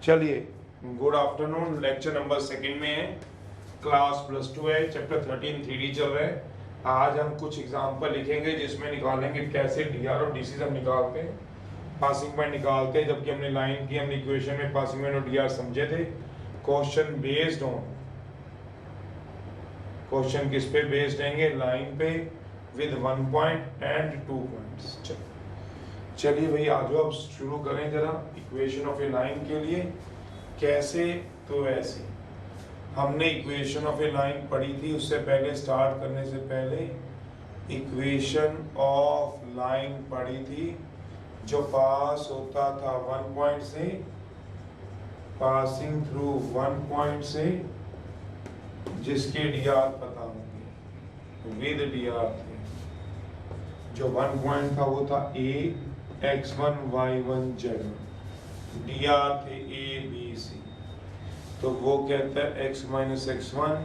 चलिए, good afternoon. Lecture number second में है, क्लास +2 है, चैप्टर 13 3D चल रहा है। आज हम कुछ एग्जांपल लिखेंगे जिसमें निकालेंगे कैसे डीआर और डीसी हम निकालते हैं, पासिंग पॉइंट निकालते हैं। जबकि हमने लाइन की, हमने इक्वेशन में पासिंग पॉइंट और डीआर समझे थे। क्वेश्चन बेस्ड ऑन, क्वेश्चन किस पे बेस्ड रहेंगे? लाइन पे विद 1 पॉइंट एंड 2 पॉइंट्स। चलिए भाई आ जाओ, अब शुरू करें जरा इक्वेशन ऑफ ए लाइन के लिए। कैसे? तो ऐसे हमने इक्वेशन ऑफ ए लाइन पढ़ी थी। उससे पहले, स्टार्ट करने से पहले इक्वेशन ऑफ लाइन पढ़ी थी जो पास होता था 1 पॉइंट से, पासिंग थ्रू 1 पॉइंट से, जिसके डीआर पता होंगे, विद डीआर थे। जो 1 पॉइंट था वो था ए x1 y1 z1, डीआर थे ए बी सी। तो वो कहता है x minus x1,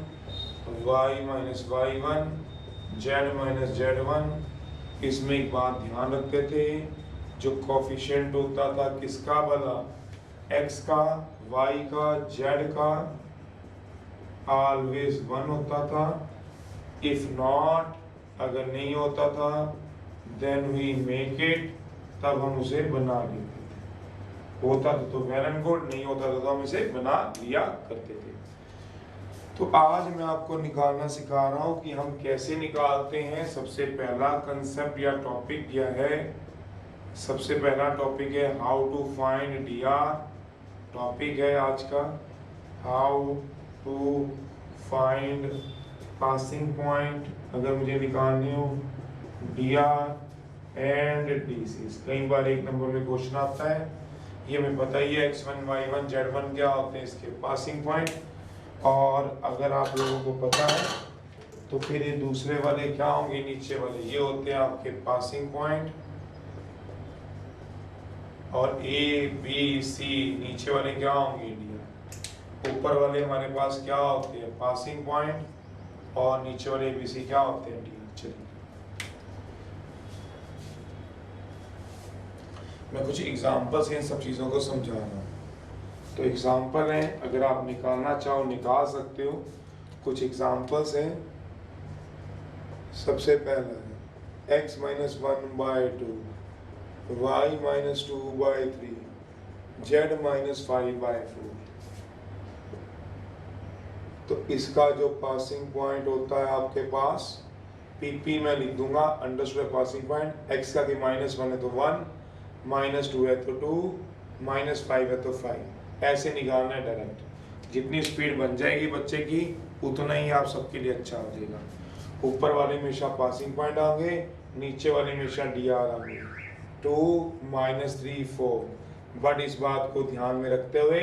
y minus y1, z minus z1। इसमें एक बात ध्यान रखते थे, जो कोफिशिएंट होता था किसका भला? x का, y का, z का, ऑलवेज 1 होता था। इफ नॉट, अगर नहीं होता था, देन वी मेक इट, तब हम उसे बना लेते थे। होता था तो वेल एंड गुड, नहीं होता था तो हम इसे बना लिया करते थे। तो आज मैं आपको निकालना सिखा रहा हूं कि हम कैसे निकालते हैं। सबसे पहला कंसेप्ट या टॉपिक यह है, सबसे पहला टॉपिक है how to find DR. Topic है आज का how to find passing point, अगर मुझे निकालने हो डीआर एंड डीसी। कई बार 1 नंबर में क्वेश्चन आता है, ये हमें पता ही है x1 y1 z1 क्या होते हैं इसके पासिंग पॉइंट। और अगर आप लोगों को पता है तो फिर ये दूसरे वाले क्या होंगे, नीचे वाले ये होते हैं आपके पासिंग पॉइंट। और ए बी सी नीचे वाले क्या होंगे, डीआर। ऊपर वाले हमारे पास क्या होते हैं, पासिंग पॉइंट, और नीचे वाले बी सी क्या होते हैं, डीआर। चलिए मैं कुछ एग्जाम्पल से इन सब चीज़ों को समझा रहा हूँ। तो एग्जाम्पल हैं, अगर आप निकालना चाहो निकाल सकते हो। कुछ एग्जाम्पल्स हैं। सबसे पहला है x minus 1/2, y minus 2/3, z minus 5/4। तो इसका जो पासिंग पॉइंट होता है आपके पास, पीपी में लिख दूंगा, अंडरस्टूड पासिंग पॉइंट। x का कि -1 है तो 1, -2 है तो 2, -5 है तो 5। ऐसे निकालना है डायरेक्ट। जितनी स्पीड बन जाएगी बच्चे की, उतना ही आप सबके लिए अच्छा हो जाएगा। ऊपर वाले हमेशा पासिंग पॉइंट आएंगे, नीचे वाले हमेशा डीआर आएंगे। 2, -3, 4। बट इस बात को ध्यान में रखते हुए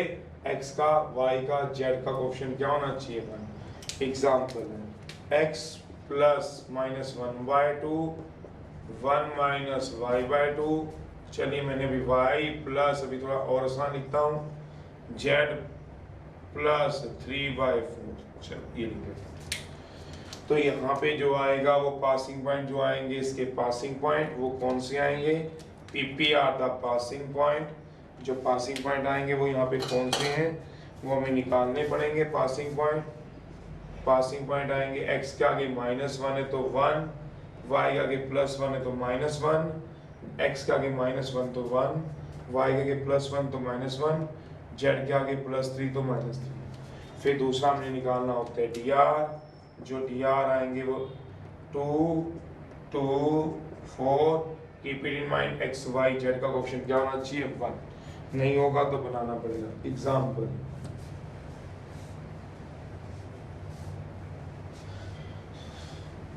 x का, y का, z का कोएफिशिएंट क्या होना चाहिए? 1। एग्जाम्पल है x प्लस -1/2, 1 माइनस y/2। चलिए मैंने अभी y प्लस, अभी थोड़ा और आसान लिखता हूँ, z प्लस 3/4। चलिए ये लिखे। तो यहाँ पे जो आएगा वो पासिंग पॉइंट जो आएंगे, इसके पासिंग पॉइंट वो कौन से आएंगे? PP are the passing point. जो पासिंग पॉइंट आएंगे वो यहाँ पे कौन से हैं, वो हमें निकालने पड़ेंगे। पासिंग पॉइंट आएंगे x के आगे -1 है तो 1, y के आगे +1 है तो -1, x के आगे -1 तो 1, y के आगे +1 तो -1, z के आगे +3 तो -3। फिर दूसरा हमने निकालना होता है डीआर। जो डीआर आएंगे वो 2, 2, 4। Keep it in mind x y z का कोएफिशिएंट क्या होना चाहिए? 1। नहीं होगा तो बनाना पड़ेगा। एग्जाम्पल,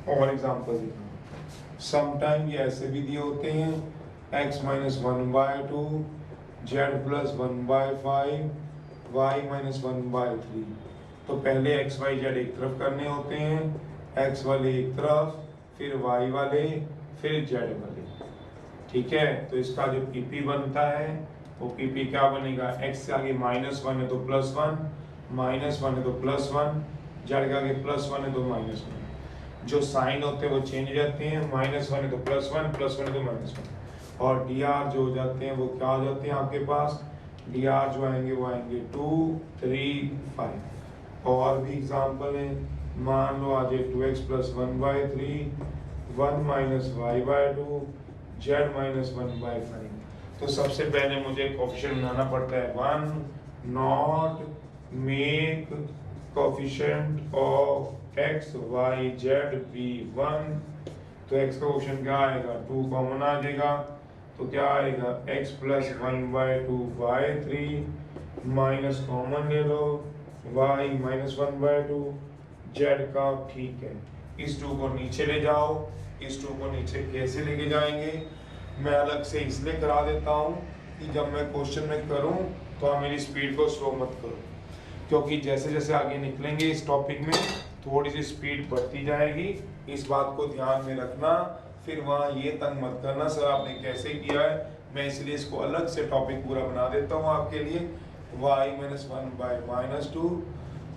और एग्जाम्पल समटाइम ये ऐसे भी दिए होते हैं, x minus 1/2, z plus 1/5, y minus 1/3। तो पहले x y z एक तरफ करने होते हैं, x वाले एक तरफ, फिर y वाले, फिर z वाले। ठीक है, तो इसका जो PP बनता है वो PP क्या बनेगा? x के आगे -1 है तो +1, -1 है तो +1, z के आगे +1 है तो -1। जो साइन होते हैं वो चेंज रहते हैं, -1 है तो +1, +1 है तो -1। और डीआर जो हो जाते हैं वो क्या हो जाते हैं आपके पास? डी आर जो आएंगे वो आएंगे 2, 3, 5। और भी एग्जाम्पल हैं, मान लो आज 2x plus 1/3, 1 minus Y by 2, Z minus 1/5। तो सबसे पहले मुझे कोफिशिएंट बनाना पड़ता है 1, not make coefficient of x, y, z be 1। तो x का कोफिशिएंट क्या आएगा, 2 कॉमन आ जाएगा, तो क्या आएगा x प्लस 1/2/3 माइनस कॉमन ले लो y माइनस 1/2 z का, ठीक है। इस 2 को नीचे ले जाओ, इस 2 को नीचे कैसे लेके जाएंगे, मैं अलग से इसलिए करा देता हूँ कि जब मैं क्वेश्चन में करूँ तो आप मेरी स्पीड को स्लो मत करो, क्योंकि जैसे जैसे आगे निकलेंगे इस टॉपिक में थोड़ी सी स्पीड बढ़ती जाएगी, इस बात को ध्यान में रखना। फिर वहाँ ये तंग मत करना सर आपने कैसे किया है, मैं इसलिए इसको अलग से टॉपिक पूरा बना देता हूँ आपके लिए। y minus 1/-2,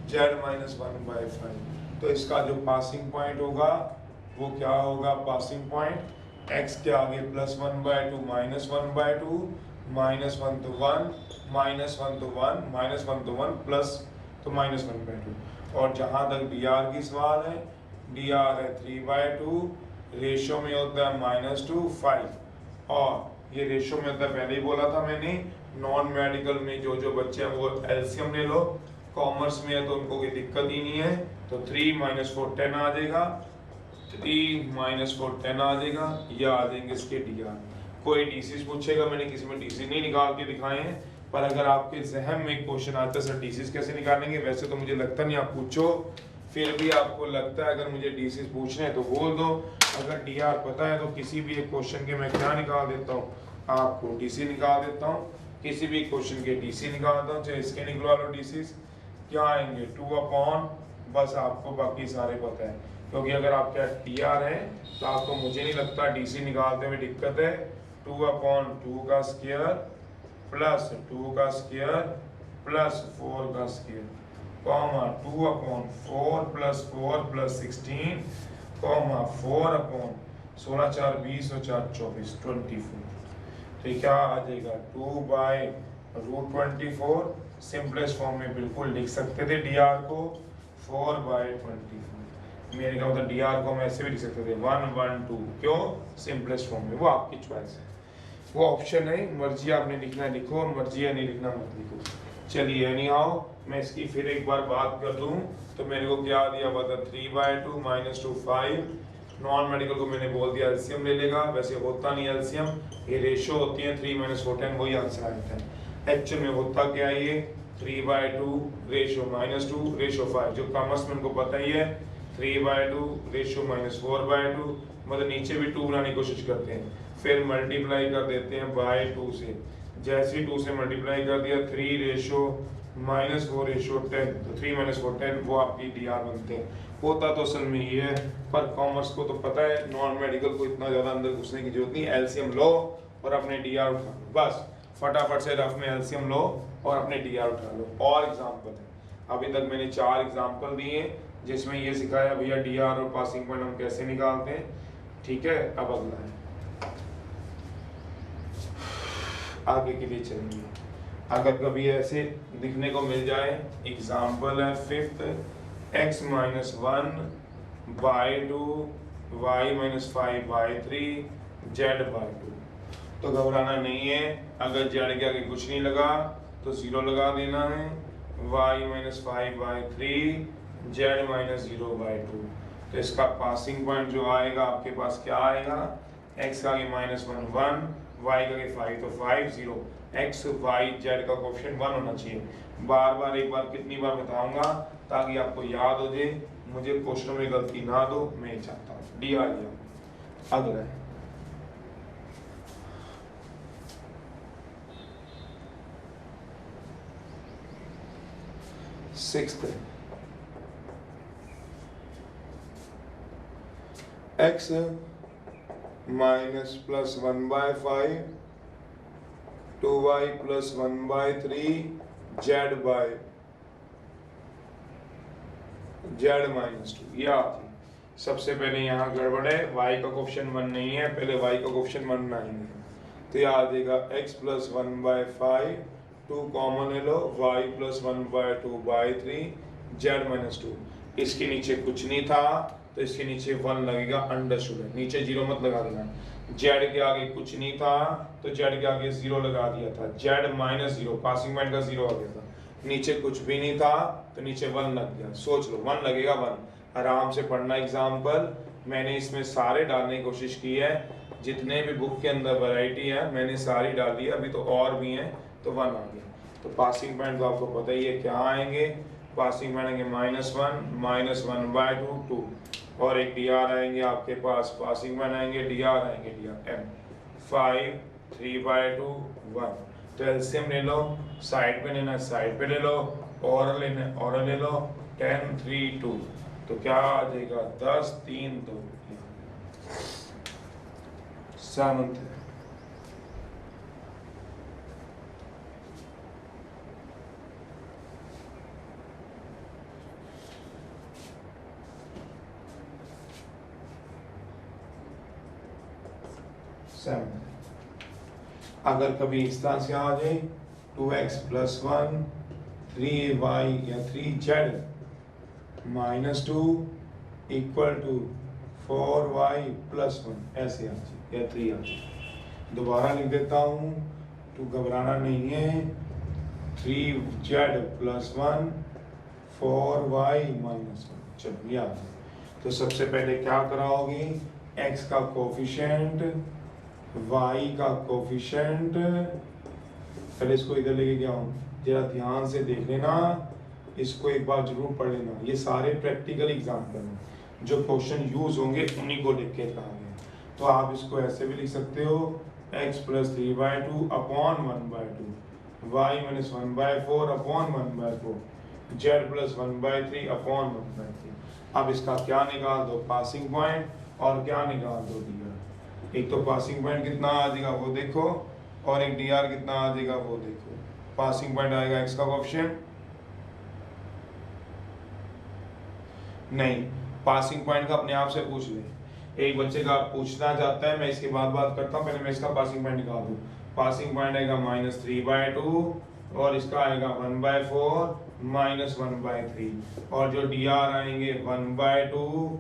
z minus 1/5। तो इसका जो पासिंग पॉइंट होगा वो क्या होगा, पासिंग पॉइंट x के आगे प्लस 1/2 माइनस 1/2, माइनस 1 तो 1, माइनस 1 तो 1, माइनस 1 तो 1, प्लस तो माइनस 1/2। और जहाँ तक dr की सवाल है, dr है 3/2, रेशो में होता है -2, 5। और ये रेशो में होता है, पहले ही बोला था मैंने, नॉन मेडिकल में जो जो बच्चे हैं वो एलसीएम ले लो, कॉमर्स में है तो उनको कोई दिक्कत ही नहीं है। तो 3 - 4 10 आ जाएगा, 3 - 4 10 आ जाएगा, या आ जाएंगे इसके dr। कोई डीसीज पूछेगा, मैंने किसी में डीसी नहीं निकाल के दिखाए हैं, पर अगर आपके जहन में क्वेश्चन आता है सर डीसीज कैसे निकालेंगे, वैसे तो मुझे लगता नहीं, आप पूछो, फिर भी आपको लगता है अगर मुझे डीसीज पूछने हैं तो बोल दो। अगर डीआर पता है तो किसी भी एक क्वेश्चन के मैं क्या निकाल देता हूँ, आपको डीसी निकाल देता हूँ, किसी भी क्वेश्चन के डीसी निकाल देता हूँ, चाहे इसके निकलवा लो डीसीज, क्या आएंगे 2/, बस आपको बाकी सारे पता है, क्योंकि अगर आपका डीआर है तो आपको, मुझे नहीं लगता डीसी निकालते हुए दिक्कत है। 2/2 का स्क्वायर प्लस 2 का स्क्वायर प्लस 4 का square, comma 2/4 plus 4 plus 16, comma 4/16 4 20 और 4 24 24। तो क्या आ जाएगा 2/√24, सिंपलेस्ट फॉर्म में बिल्कुल लिख सकते थे डीआर को 4/24। मेरे का मतलब डीआर को हम ऐसे भी लिख सकते थे 1/2, क्यों, सिंपलेस्ट फॉर्म में, वो आपकी चॉइस है, वो ऑप्शन है, मर्जी आपने लिखना है लिखो, मर्जी है नहीं लिखना मत लिखो। चलिए एनी हाउ मैं इसकी फिर एक बार बात कर दूं तो मेरे को क्या दिया हुआ था 3/2 -2 5। नॉन मेडिकल को मैंने बोल दिया एलसीएम ले लेगा, वैसे होता नहीं एलसीएम, ये रेशो होती है 3 - 4 10, वही आंसर आता है। एक्चुअल में होता क्या है, ये 3/2 रेशो -2 रेशो 5, जो कॉमर्स में उनको पता ही है 3/2 रेशो -4/2, मतलब नीचे भी 2 बनाने की कोशिश करते हैं, फिर मल्टीप्लाई कर देते हैं बाय 2 से, जैसे ही 2 से मल्टीप्लाई कर दिया 3 रेशो -4 रेशो 10, तो 3 - 4 10, वो आपकी डीआर बनते हैं। होता तो असल में ये है, पर कॉमर्स को तो पता है, नॉन मेडिकल को इतना ज़्यादा अंदर घुसने की जरूरत नहीं, एलसीएम लो और अपने डीआर उठा लो, बस फटाफट से रफ में एलसीएम लो और अपने डीआर उठा लो। और एग्जाम्पल है, अभी तक मैंने 4 एग्जाम्पल दिए जिसमें ये सिखाया भैया डीआर और पासिंग पॉइंट हम कैसे निकालते हैं, ठीक है। अब अगला है, आगे के लिए चलेंगे। अगर कभी ऐसे दिखने को मिल जाए, एग्जाम्पल है 5th, x - 1/2 y - 5/3 z/2। तो घबराना नहीं है, अगर z के आगे कुछ नहीं लगा तो 0 लगा देना है, y - 5/3 z - 0/2। तो इसका पासिंग पॉइंट जो आएगा आपके पास क्या आएगा, x का आगे -1 1, y का आगे 5 तो 5 0, x y z का कोएफिशिएंट 1 होना चाहिए। बार बार एक बार कितनी बार बताऊंगा ताकि आपको याद हो जाए, मुझे क्वेश्चन में गलती ना दो, मैं चाहता हूँ। डी आ गया। अगला है sixth, x minus plus 1/5 2y plus 1/3 z -2। या सबसे पहले यहाँ गड़बड़ है, y का कोएफिशिएंट 1 नहीं है, पहले y का कोएफिशिएंट 1 नहीं है, तो यह आ जाएगा x प्लस 1/5 2 कॉमन ले लो, y प्लस 1/2/3 z माइनस 2। इसके नीचे कुछ नहीं था तो इसके नीचे 1 लगेगा, अंडरस्टूड है, नीचे 0 मत लगा देना। z के आगे कुछ नहीं था तो z के आगे 0 लगा दिया था, z माइनस 0, पासिंग पॉइंट का 0 आ गया था। नीचे कुछ भी नहीं था तो नीचे 1 लग गया, सोच लो 1 लगेगा 1। आराम से पढ़ना एग्जाम्पल, मैंने इसमें सारे डालने की कोशिश की है, जितने भी बुक के अंदर वैरायटी है मैंने सारी डाल दी है, अभी तो और भी हैं तो 1 आ गया। तो पासिंग पॉइंट तो आपको पता ही है क्या आएंगे, पासिंग पॉइंट आएंगे -1 -1/2 और एक डी आर आएंगे आपके पास, पासिंग पॉइंट आएंगे डी आर m 5 3/2 1। तो एलसीएम ले लो, साइड पे लेना साइड पे ले लो, और लेना और ले लो, 10 3 2। तो क्या आ जाएगा 10 3 2 7th। अगर कभी इस तरह से आ जाए 2x + 1 3y या 3z -2 = 4y + 1 ऐसे आ जाए या 3 आ जाए। दोबारा लिख देता हूँ, तो घबराना नहीं है, 3z + 1 4y - 1। चलो ये आ जाए। तो सबसे पहले क्या कराओगे, x का कोफिशिएंट, y का कोफिशिएंट, पहले इसको इधर लेके गया हूँ, जरा ध्यान से देख लेना, इसको एक बार जरूर पढ़ लेना। ये सारे प्रैक्टिकल एग्जाम्पल हैं, जो क्वेश्चन यूज होंगे उन्हीं को लिख के कहा गया। तो आप इसको ऐसे भी लिख सकते हो, x + 3/2 / 1/2, y - 1/4 / 1/4, z + 1/3 / 1/3। अब इसका क्या निकाल दो, पासिंग पॉइंट, और क्या निकाल दो, डी आर। एक तो पासिंग पॉइंट कितना आ जाएगा वो देखो, और एक डी आर कितना आ जाएगा वो देखो। पासिंग पॉइंट आएगा x का कोएफिशिएंट, नहीं पासिंग पॉइंट का अपने आप से पूछ ले। एक बच्चे का पूछना चाहता है, मैं इसके बाद बात करता हूँ, पहले मैं इसका पासिंग पॉइंट निकाल दूँ। पासिंग पॉइंट आएगा -3/2 और इसका आएगा 1/4 -1/3, और जो डी आर आएंगे 1/2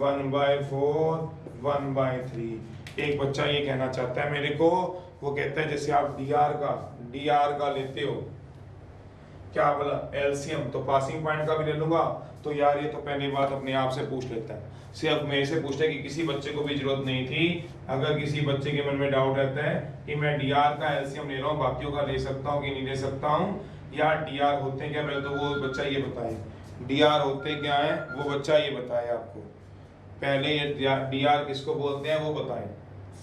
1/4 1/3। एक बच्चा ये कहना चाहता है मेरे को, वो कहता है जैसे आप डी आर का लेते हो, क्या बोला, एलसीएम, तो पासिंग पॉइंट का भी ले लूंगा। तो यार ये तो पहली बात अपने आप से पूछ लेता है, सिर्फ मेरे से पूछता है कि किसी बच्चे को भी जरूरत नहीं थी। अगर किसी बच्चे के मन में डाउट रहता है कि मैं डी आर का एलसीएम ले रहा हूँ, बाकियों का ले सकता हूँ कि नहीं ले सकता हूँ, या डी आर होते क्या, पहले तो वो बच्चा ये बताए डी आर होते क्या है, वो बच्चा ये बताए आपको, पहले ये डी आर किसको बोलते हैं वो बताएं,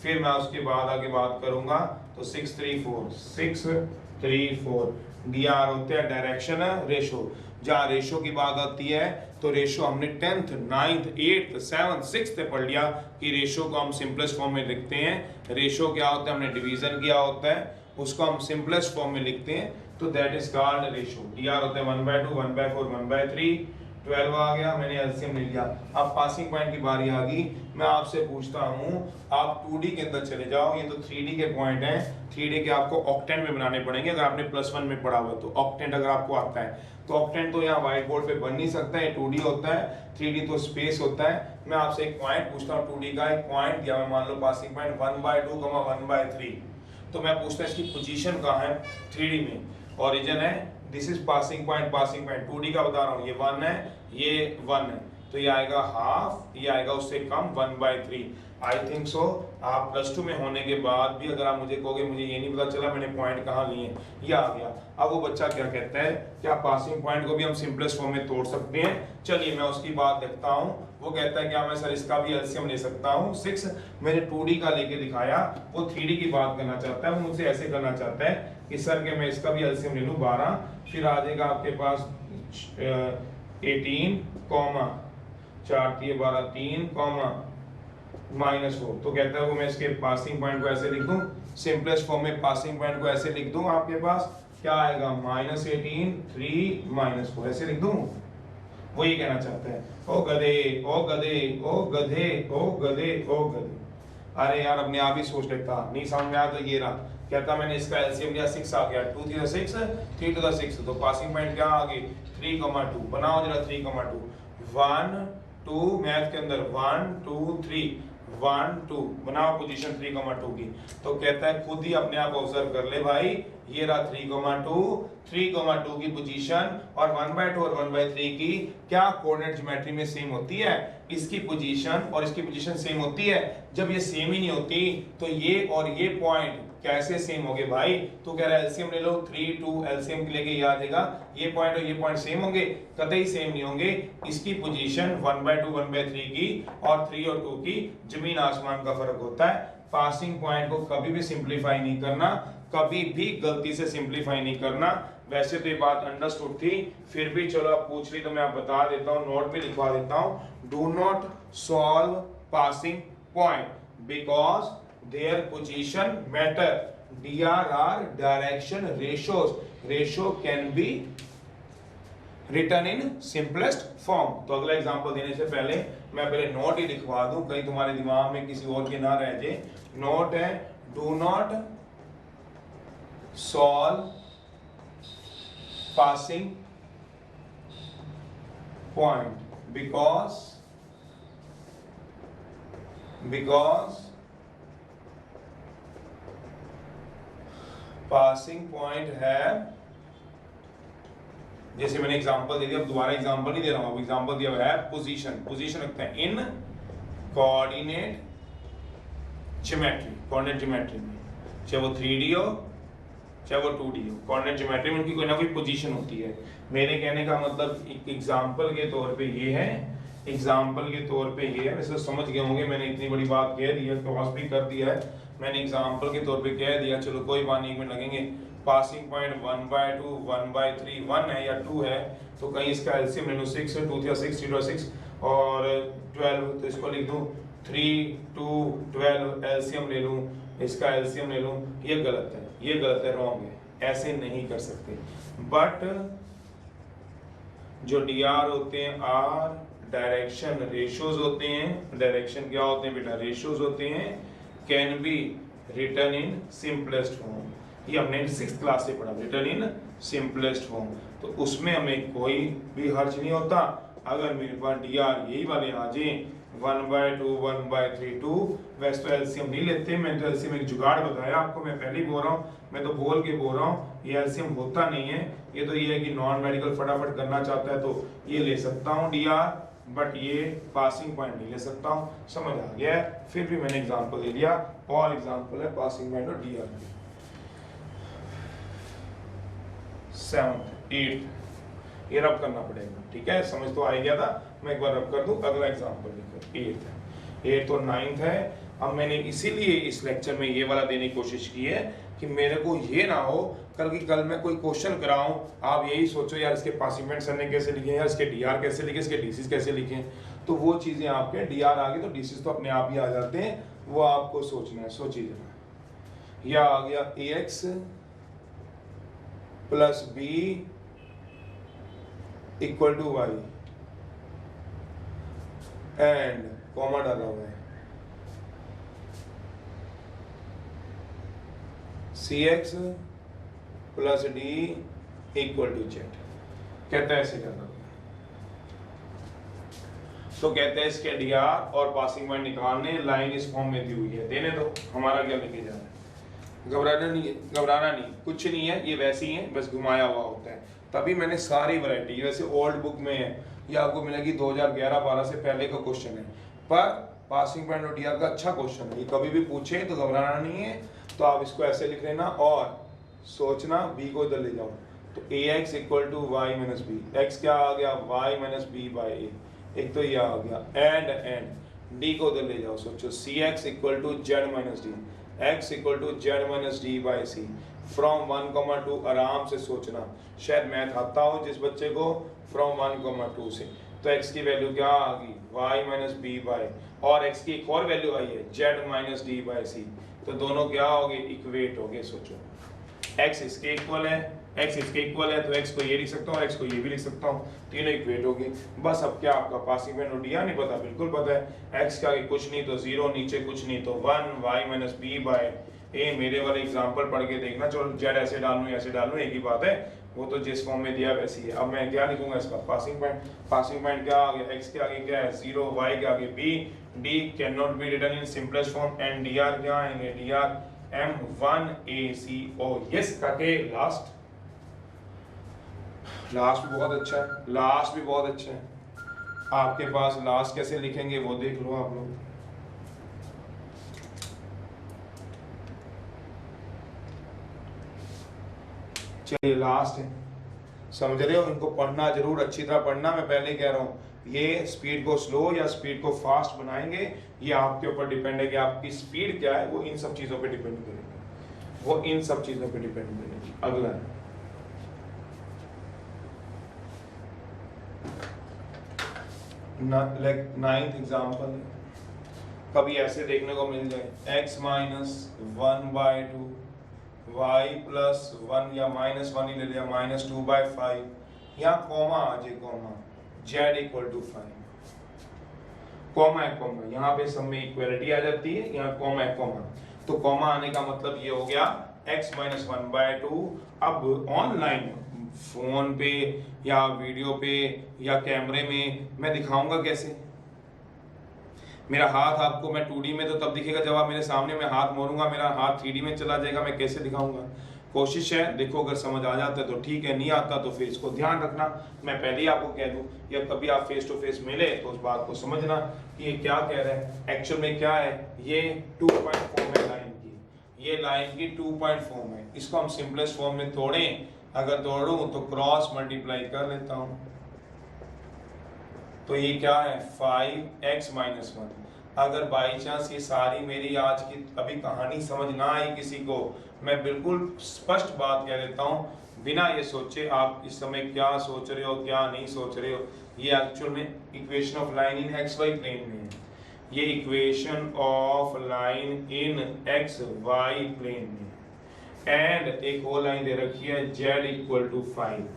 फिर मैं उसके बाद आगे बात करूंगा। तो 6 3 4 डी आर होते हैं डायरेक्शन रेशो। जहाँ रेशो की बात आती है तो रेशो हमने 10th 9th 8th 7th 6th पे पढ़ लिया कि रेशो को हम सिंपलेस्ट फॉर्म में लिखते हैं। रेशो क्या होता है, हमने डिवीजन किया होता है, उसको हम सिंपलेस्ट फॉर्म में लिखते हैं, तो that is called ratio. D R होता है 1/2 1/4 1/3, 12 आ गया, मैंने एलसीएम ले लिया। अब पासिंग पॉइंट की बारी आ गई। मैं आपसे पूछता हूँ, आप 2D के अंदर चले जाओ, ये तो 3D के पॉइंट हैं, 3D के आपको ऑक्टेंट में बनाने पड़ेंगे। अगर आपने +1 में पढ़ा हुआ तो ऑक्टेंट अगर आपको आता है तो ऑक्टेंट तो यहाँ व्हाइट बोर्ड पे बन नहीं सकता है, 2D होता है, 3D तो स्पेस होता है। मैं आपसे एक पॉइंट पूछता हूँ, 2D का एक पॉइंट दिया, मैं मान लो पासिंग पॉइंट 1/2 1/3, तो मैं पूछता हूँ इसकी पोजीशन कहाँ है 3D में, ओरिजिन है, this is passing point 2D का बता रहा हूँ, ये 1 है, ये 1 है, तो ये आएगा हाफ, ये आएगा उससे कम 1/3। आई थिंक सो आप +2 में होने के बाद भी अगर आप मुझे कहोगे मुझे ये नहीं पता चला मैंने पॉइंट कहाँ लिए, ये आ गया। अब वो बच्चा क्या कहता है, क्या पासिंग पॉइंट को भी हम सिंपलेस्ट फॉर्म में तोड़ सकते हैं? चलिए मैं उसकी बात देखता हूँ। वो कहता है क्या मैं सर इसका भी एलसीएम ले सकता हूँ? 6 मैंने 2D का लेके दिखाया, वो 3D की बात करना चाहता है, वो मुझसे ऐसे करना चाहता है कि सर के मैं इसका भी एलसीएम ले लूँ 12, फिर आ जाएगा आपके पास 18 4 12 3 -4। तो कहता है वो मैं इसके पासिंग पॉइंट को ऐसे लिख दूं, सिंपलेस्ट फॉर्म में पासिंग पॉइंट को ऐसे लिख दूं, आपके पास क्या आएगा -18 3 -4 ऐसे लिख दूं। वो ये कहना चाहता है, ओ गधे ओ गधे ओ गधे ओ गधे ओ गधे। अरे यार अपने आप ही सोच लेता, नहीं समझ में आया तो ये रहा, कहता मैंने इसका एलसीएम लिया 6 आ गया, 2 3 6 3 टू द 6, तो पासिंग पॉइंट क्या आ गई 3,2। बनाओ जरा 3,2 1 2 मैथ के अंदर 1 2 3 1 2 बनाओ पोजीशन 3,2 की। तो कहता है खुद ही अपने आप ऑब्जर्व कर ले भाई, ये रहा 3,2 की पोजीशन और 1/2 और 1/3 की क्या कोऑर्डिनेट ज्योमेट्री में सेम होती है। इसकी पोजीशन और इसकी पोजीशन सेम होती है। जब ये सेम ही नहीं होती तो ये और ये पॉइंट कैसे सेम होंगे भाई। तो कह रहा है एलसीएम ले लो, 3 2 एलसीएम के लेके याद देगा, ये पॉइंट और ये पॉइंट सेम होंगे, कतई सेम नहीं होंगे। इसकी पोजीशन 1/2 1/3 की और 3 और 2 की जमीन आसमान का फर्क होता है। पासिंग पॉइंट को कभी भी सिंपलीफाई नहीं करना, कभी भी गलती से सिंपलीफाई नहीं करना। वैसे तो ये बात अंडरस्टूड थी, फिर भी चलो आप पूछ ली तो मैं आप बता देता हूँ, नोट पे लिखवा देता हूँ। Do not solve passing point because their position matter. DR are direction ratios. Ratio can be written in simplest form. तो अगला एग्जांपल देने से पहले मैं पहले नोट ही लिखवा दूं, कहीं तुम्हारे दिमाग में किसी और के ना रह जाए। नोट है do not solve passing point because passing point है, जैसे मैंने एग्जांपल दे दिया, अब दोबारा एग्जांपल नहीं दे रहा हूं, एग्जांपल दिया है पोजीशन रखते हैं इन कोऑर्डिनेट ज्योमेट्री में, चाहे वो 3D हो चाहे वो 2D हो, कोऑर्डिनेट ज्योमेट्री में उनकी कोई ना कोई पोजीशन होती है। मेरे कहने का मतलब एक एग्जांपल के तौर पे ये है, वैसे समझ गए होंगे, मैंने इतनी बड़ी बात कह दी है, क्रॉस भी कर दिया है मैंने, एग्जांपल के तौर पे कह दिया, चलो कोई बात नहीं, 1 मिनट लगेंगे। पासिंग पॉइंट 1/2 1/3 1 है या 2 है, तो कहीं इसका एलसीएम ले लो 6 2 3 6 3 6 और 12, तो इसको लिख दूं 3 2 12 एलसीएम ले लूं, इसका एलसीएम ले लूं। ये गलत है, रॉन्ग है, ऐसे नहीं कर सकते। बट जो डीआर होते हैं आर डायरेक्शन रेशियोज होते हैं, डायरेक्शन क्या होते हैं बेटा, रेशियोज होते हैं, can be written in simplest form. ये हमने 6th क्लास से पढ़ा, रिटन इन सिंपलेस्ट फॉर्म, तो उसमें हमें कोई भी हर्ज नहीं होता। अगर मेरे पास डी आर यही वाले आ जाए 1/2 1/3 2, वैसे तो एलसीएम नहीं लेते, मैंने तो एलसीएम एक जुगाड़ बताया आपको, मैं पहले ही बोल रहा हूँ, मैं तो बोल के बोल रहा हूँ, ये एलसीएम होता नहीं है। ये तो ये है कि नॉन मेडिकल फटाफट करना चाहता है तो ये ले सकता हूँ डी आर, बट ये पासिंग पॉइंट नहीं ले सकता हूँ। समझ आ गया है, फिर भी मैंने एग्जांपल दे दिया, और एग्जांपल है पासिंग पॉइंट और डी आर। 7th 8th ये रब करना पड़ेगा, ठीक है, समझ तो आ ही गया था, मैं एक बार रब कर दूं। अगला एग्जांपल लिखो 8th और 9th है। अब मैंने इसीलिए इस लेक्चर में ये वाला देने की कोशिश की है कि मेरे को ये ना हो कल मैं कोई क्वेश्चन कराऊं, आप यही सोचो यार इसके पासिंग पॉइंट सर ने कैसे लिखे, यार इसके डीआर कैसे लिखे, इसके डीसीज कैसे लिखे, तो वो चीजें आपके डीआर आ गए तो डीसीज तो अपने आप ही आ जाते हैं, वो आपको सोचना है। सोचिए जरा, यह आ गया ax plus B equal to Y and comma डाला हुआ है cx plus D equal to Z. कहता है ऐसे करना, तो कहते हैं इसके डीआर और पासिंग पॉइंट निकालने, लाइन इस फॉर्म में दी हुई है, देने दो, हमारा क्या लेके जाना है, घबराना नहीं, कुछ नहीं है, ये वैसे ही है, बस घुमाया हुआ होता है। तभी मैंने सारी वैरायटी, वैसे ओल्ड बुक में है, ये आपको मिलेगी 2011-12 से पहले का क्वेश्चन है, पर पासिंग पॉइंट और डीआर का अच्छा क्वेश्चन है, ये कभी भी पूछे तो घबराना नहीं है। तो आप इसको ऐसे लिख लेना और सोचना बी को इधर ले जाओ, तो ax equal to Y minus B, X क्या आ गया y minus B by A, एक तो ये आ गया एंड डी को उधर ले जाओ, सोचो cx equal to Z minus D, x equal to Z minus D by C. From 1,2 आराम से सोचना, शायद मैथ आता हो जिस बच्चे को, फ्रॉम 1,2 से, तो x की वैल्यू क्या आ गई y माइनस बी बाई, और x की एक और वैल्यू आई है z माइनस डी बाई सी, तो दोनों क्या हो गए, इक्वेट हो गए। सोचो x इसके इक्वल है, तो x को ये लिख सकता हूँ और x को ये भी लिख सकता हूँ, तीनों इक्वेट हो गए। बस अब क्या आपका पासिंग पॉइंट और डीआर नहीं पता, बिल्कुल पता है, x का आगे कुछ नहीं तो 0, नीचे कुछ नहीं तो 1, y माइनस बी बाय ए मेरे वाले एग्जांपल पढ़ के देखना, चलो जेड ऐसे डाल लूँ ऐसे डाल लूँ एक ही बात है, वो तो जिस फॉर्म में दिया वैसी है। अब मैं क्या लिखूंगा इसका पासिंग पॉइंट, पासिंग पॉइंट क्या आ गया, एक्स के आगे क्या है 0, वाई के आगे B, D can not be written in simplest form, and D R क्या आएंगे, डी आर M1ACO। यस काके लास्ट भी बहुत अच्छा है, लास्ट भी बहुत अच्छा है। आपके पास लास्ट कैसे लिखेंगे वो देख लो आप लोग। चलिए लास्ट है, समझ रहे हो, इनको पढ़ना जरूर, अच्छी तरह पढ़ना। मैं पहले कह रहा हूँ ये स्पीड को स्लो या स्पीड को फास्ट बनाएंगे ये आपके ऊपर डिपेंड है कि आपकी स्पीड क्या है, वो इन सब चीजों पे डिपेंड करेगी, वो इन सब चीजों पे डिपेंड करेगी। अगला है लाइक 9th एग्जांपल, कभी ऐसे देखने को मिल जाए x माइनस 1/2 y प्लस 1 या -1 ही ले लिया -2/5, यहाँ कॉमा आ जाए, comma z equal to 5, comma है कॉमा, यहाँ पे सब में इक्वलिटी आ जाती है, यहाँ कॉमा है कॉमा, तो कॉमा आने का मतलब ये हो गया x माइनस 1/2। अब ऑनलाइन फोन पे या वीडियो पे या कैमरे में मैं दिखाऊंगा कैसे, मेरा हाथ आपको, मैं 2D में तो तब दिखेगा जब आप मेरे सामने मैं हाथ मोड़ूंगा, मेरा हाथ 3D में चला जाएगा, मैं कैसे दिखाऊंगा। कोशिश है देखो, अगर समझ आ जाता है तो ठीक है, नहीं आता तो फिर इसको ध्यान रखना, मैं पहले ही आपको कह दूं, या कभी आप फेस टू फेस मिले तो उस बात को समझना कि ये क्या कह रहा है, एक्चुअल में क्या है। ये 2.4 है लाइन की, ये लाइन की 2.4 है, इसको हम सिंपलेस्ट फॉर्म में तोड़ें, अगर तोड़ूं तो क्रॉस मल्टीप्लाई कर लेता हूं, तो ये क्या है 5x माइनस 1। अगर बाई चांस ये सारी मेरी आज की अभी कहानी समझ ना आई किसी को, मैं बिल्कुल स्पष्ट बात कह देता हूँ बिना ये सोचे आप इस समय क्या सोच रहे हो क्या नहीं सोच रहे हो, ये एक्चुअल में equation of line in X Y plane में है, ये equation of line in X Y plane में, एंड एक और लाइन दे रखी है z इक्वल टू 5।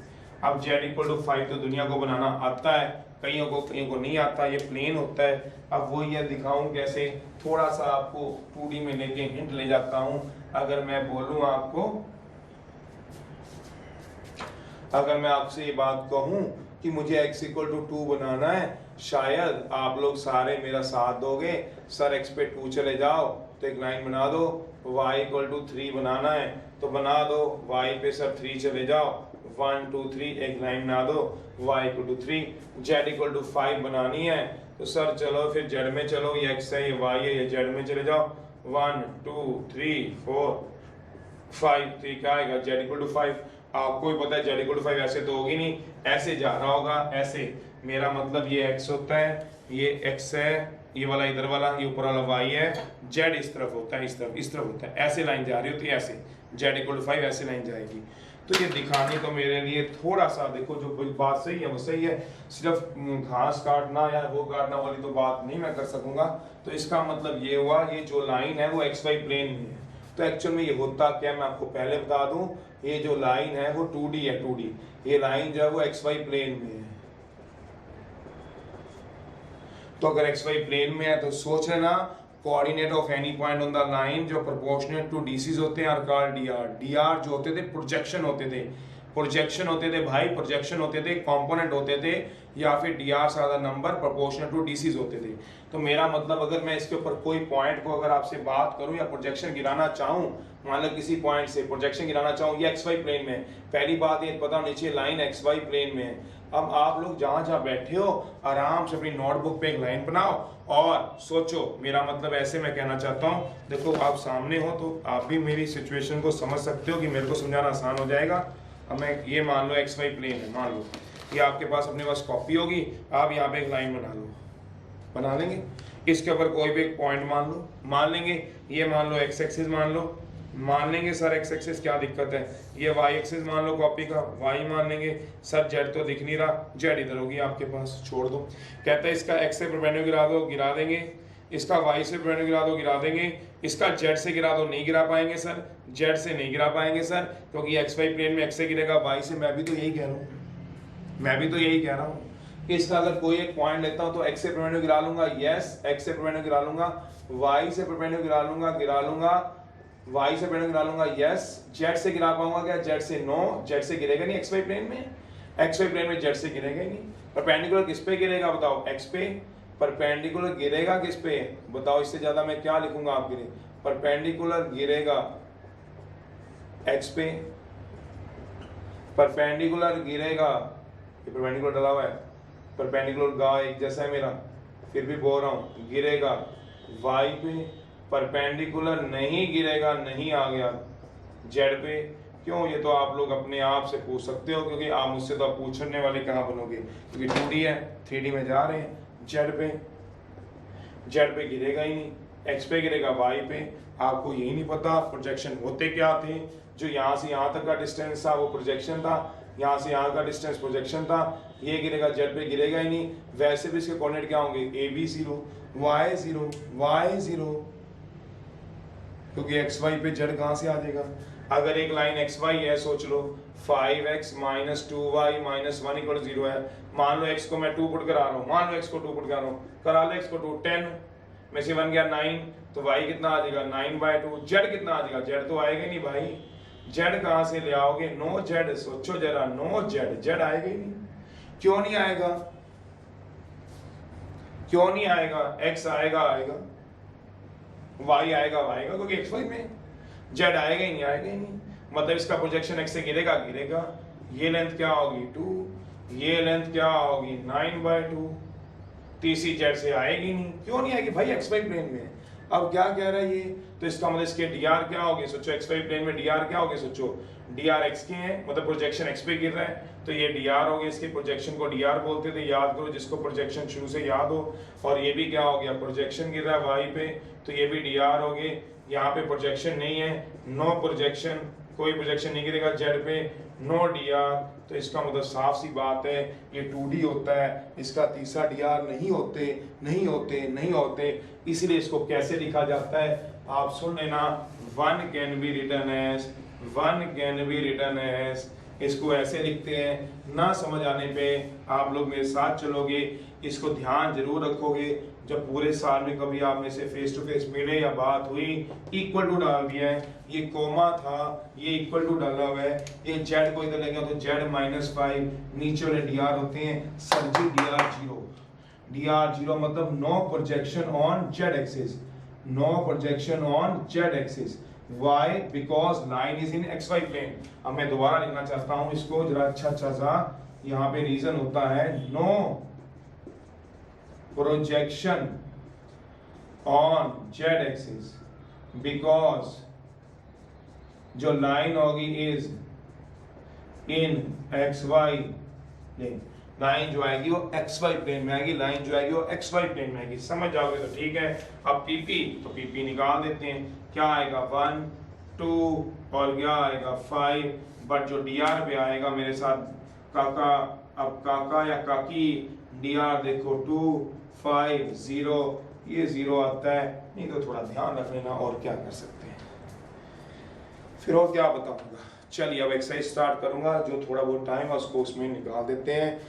अब z इक्वल टू 5 तो दुनिया को बनाना आता है, कईयों को नहीं आता, ये प्लेन होता है। अब वो ये दिखाऊं कैसे, थोड़ा सा आपको 2D में लेके हिंट ले जाता हूं। अगर मैं बोलूं आपको, अगर मैं आपसे ये बात कहूं कि मुझे x इक्वल टू 2 बनाना है, शायद आप लोग सारे मेरा साथ दोगे, सर x पे 2 चले जाओ तो एक लाइन बना दो, y इक्वल टू 3 बनाना है तो बना दो, y पे सर 3 चले जाओ 1 2 3 एक लाइन बना दो, y equal to 3, z equal to 5 बनानी है तो सर चलो फिर z में चलो, ये x है ये y है, ये z में चले जाओ 1 2 3 4 5, तो क्या आएगा z इक्वल टू 5। आपको भी पता है z इक्वल टू 5 ऐसे तो होगी नहीं, ऐसे जा रहा होगा, ऐसे, मेरा मतलब ये x होता है, ये x है, ये वाला इधर वाला, ये ऊपर वाला y है, z इस तरफ होता है, इस तरफ होता है, ऐसे लाइन जा रही होती है, ऐसे z इक्वल टू 5 ऐसे लाइन जाएगी। तो ये दिखाने को मेरे लिए थोड़ा सा देखो, जो बात सही है वो सही है, सिर्फ घास काटना या वो काटना वाली तो बात नहीं मैं कर सकूंगा। तो इसका मतलब ये हुआ, ये जो लाइन है वो एक्स वाई प्लेन में है, तो एक्चुअल में ये होता क्या मैं आपको पहले बता दूं, ये जो लाइन है वो 2D है, 2D, ये लाइन जो है वो एक्स वाई प्लेन में है। तो अगर एक्स वाई प्लेन में है तो सोच लेना coordinate of any point on the line जो प्रोपोर्शनल टू डीसीज होते हैं आर कॉल्ड डीआर। डीआर जो होते थे प्रोजेक्शन होते थे, प्रोजेक्शन होते थे भाई, प्रोजेक्शन होते थे, कंपोनेंट होते थे, या फिर DR are the number proportional to DCs होते थे। तो मेरा मतलब अगर मैं इसके ऊपर कोई पॉइंट को अगर आपसे बात करूं या प्रोजेक्शन गिराना चाहूं, मान लो किसी पॉइंट से प्रोजेक्शन गिराना चाहूं, ये एक्स वाई प्लेन में, पहली बात ये पता होनी चाहिए लाइन एक्स वाई प्लेन में है। अब आप लोग जहां जहां बैठे हो आराम से अपनी नोटबुक पे एक लाइन बनाओ और सोचो, मेरा मतलब ऐसे मैं कहना चाहता हूं, देखो आप सामने हो तो आप भी मेरी सिचुएशन को समझ सकते हो कि मेरे को समझाना आसान हो जाएगा। अब मैं ये मान लो एक्स वाई प्लेन है, मान लो ये आपके पास अपने पास कॉपी होगी, आप यहाँ पे एक लाइन बना लो, बना लेंगे, इसके ऊपर कोई भी एक पॉइंट मान लेंगे, ये मान लो एक्स एक्सिस मान लेंगे सर, एक्स एक्सिस क्या दिक्कत है, ये वाई एक्सिस मान लो कॉपी का, वाई मान लेंगे, सर जेड तो दिख नहीं रहा, जेड इधर होगी आपके पास, छोड़ दो। कहता है इसका एक्स से परपेंडिकुलर गिरा दो, गिरा देंगे, इसका वाई से परपेंडिकुलर गिरा दो, गिरा देंगे, इसका जेड से गिरा दो, नहीं गिरा पाएंगे सर, जेड से नहीं गिरा पाएंगे सर, क्योंकि एक्स वाई प्लेन में एक्स से गिरेगा, वाई से, मैं भी तो यही कह रहा हूँ कि इसका अगर कोई एक पॉइंट लेता हूँ तो एक्स से परपेंडिकुलर गिरा लूंगा, यस एक्स से परपेंडिकुलर गिरा लूंगा, वाई से परपेंडिकुलर गिरा लूंगा, y से पेंडुलम गिरा लूंगा, यस। z से गिरा पाऊंगा क्या? z से नो, z से गिरेगा नहीं xy प्लेन में, xy प्लेन में z से गिरेगा ही नहीं। परपेंडिकुलर किस पे गिरेगा बताओ? x पे। परपेंडिकुलर गिरेगा किस पे बताओ? इससे ज्यादा मैं क्या लिखूंगा आपके लिए? परपेंडिकुलर गिरेगा x पे, परपेंडिकुलर गिरेगा, ये परपेंडिकुलर डला हुआ है, परपेंडिकुलर गा एक जैसा है मेरा, फिर भी बोल रहा हूँ गिरेगा y पे, परपेंडिकुलर नहीं गिरेगा, नहीं आ गया z पे। क्यों? ये तो आप लोग अपने आप से पूछ सकते हो, क्योंकि आप मुझसे तो पूछने वाले कहाँ बनोगे, क्योंकि 2D है, 3D में जा रहे हैं। z पे गिरेगा ही नहीं, x पे गिरेगा, y पे। आपको यही नहीं पता प्रोजेक्शन होते क्या थे? जो यहाँ से यहाँ तक का डिस्टेंस था वो प्रोजेक्शन था, यहाँ से यहाँ का डिस्टेंस प्रोजेक्शन था। ये गिरेगा, z पे गिरेगा ही नहीं। वैसे भी इसके कोऑर्डिनेट क्या होंगे? AB 0, y 0, y 0, क्योंकि xy पे z कहाँ से आ जाएगा? अगर एक लाइन xy है, सोच लो 5x - 2y - 1 = 0 है। मान लो x को मैं 2 पुट करा रहा हूँ, मान लो x को 2 पुट करा रहा हूँ, करा लो x को 2, 10 में से 1 गया 9, तो y कितना आ जाएगा? 9/2। z कितना आ जाएगा? z तो आएगा ही नहीं भाई, z कहाँ से ले आओगे? नो z, सोचो जरा, नो z आएगा ही नहीं। क्यों नहीं आएगा? क्यों नहीं आएगा? x आएगा, y आएगा, क्योंकि xy में z आएगा ही नहीं, आएगा ही नहीं। मतलब इसका प्रोजेक्शन x से गिरेगा। ये लेंथ क्या होगी? 2, ये लेंथ क्या होगी? 9/2। तीसरी z से आएगी नहीं। क्यों नहीं आएगी भाई? xy प्लेन में। अब क्या कह रहा है ये? तो इसका मतलब इसके dr क्या होगी? सोचो xy प्लेन में dr क्या होगी? सोचो dr x के हैं, मतलब प्रोजेक्शन x पे गिर रहा है, तो ये dr हो गया। इसके प्रोजेक्शन को dr बोलते थे, याद करो जिसको प्रोजेक्शन शुरू से याद हो। और ये भी क्या हो गया? प्रोजेक्शन गिर रहा है y पे, तो ये भी dr हो गए। यहाँ पे प्रोजेक्शन नहीं है, नो प्रोजेक्शन, कोई प्रोजेक्शन नहीं गिरेगा z पे, नो dr। तो इसका मतलब साफ सी बात है ये 2D होता है, इसका तीसरा dr नहीं होते। इसीलिए इसको कैसे लिखा जाता है आप सुन लेना, 1 कैन बी रिटन एज, इसको ऐसे लिखते हैं। ना समझ आने पे आप लोग मेरे साथ चलोगे, इसको ध्यान जरूर रखोगे। जब पूरे साल में कभी आप में से फेस टू फेस मिले या बात हुई, इक्वल टू डाल दिया है, ये कोमा था, ये इक्वल टू डाला हुआ है, ये z को इधर ले गया तो z - 5, नीचे वाले dr होते हैं सर जी dr 0 मतलब no projection on z axis, no projection on z axis. Why? Because line is in xy plane। अब मैं दोबारा लिखना चाहता हूं इसको जरा अच्छा सा। यहाँ पे रीजन होता है no projection on z axis, because जो लाइन होगी is in xy plane. Line जो आएगी वो xy प्लेन में आएगी, लाइन जो आएगी वो xy प्लेन में आएगी। समझ जाओगे तो ठीक है। अब PP, तो PP निकाल देते हैं। क्या आएगा? 1, 2 और क्या आएगा? 5। बट जो dr पे आएगा मेरे साथ काका, अब काका या काकी, dr देखो 2, 5, 0, ये 0 आता है, नहीं तो थोड़ा ध्यान रख लेना। और क्या कर सकते हैं फिर, और क्या बताऊंगा। चलिए अब एक्सरसाइज स्टार्ट करूंगा, जो थोड़ा बहुत टाइम है उसको उसमें निकाल देते हैं।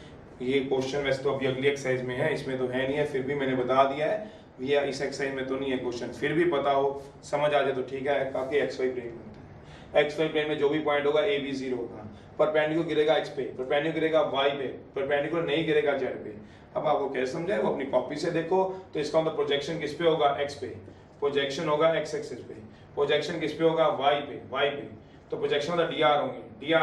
ये क्वेश्चन वैसे तो अभी अगली एक्सरसाइज में है, इसमें तो है नहीं है, फिर भी मैंने बता दिया है। ये इस एक्सरसाइज में तो नहीं है क्वेश्चन, फिर भी पता हो, समझ आ जाए तो ठीक है। काके xy प्लेन बनता है, xy प्लेन में जो भी पॉइंट होगा AB 0 होगा, परपेंडिकुलर गिरेगा x पे, परपेंडिकुलर गिरेगा y पे, परपेंडिकुलर नहीं गिरेगा z पे। अब आपको कैसे समझाए वो अपनी कॉपी से देखो। तो इसका मतलब प्रोजेक्शन किस पे होगा? x पे, प्रोजेक्शन होगा x एक्सिस पे, प्रोजेक्शन किस पे होगा? y पे, तो प्रोजेक्शन मतलब dr